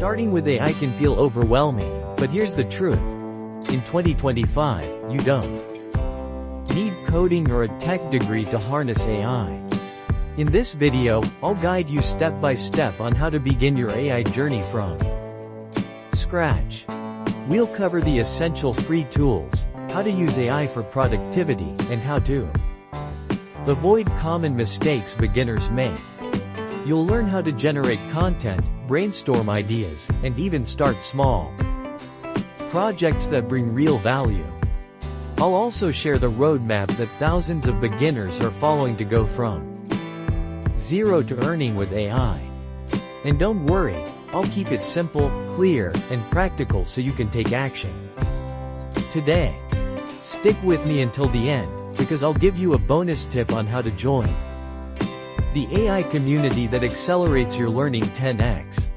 Starting with AI can feel overwhelming, but here's the truth. In 2025, you don't need coding or a tech degree to harness AI. In this video, I'll guide you step by step on how to begin your AI journey from scratch. We'll cover the essential free tools, how to use AI for productivity, and how to avoid common mistakes beginners make. You'll learn how to generate content, brainstorm ideas, and even start small projects that bring real value. I'll also share the roadmap that thousands of beginners are following to go from zero to earning with AI. And don't worry, I'll keep it simple, clear, and practical so you can take action today. Stick with me until the end, because I'll give you a bonus tip on how to join the AI community that accelerates your learning 10x.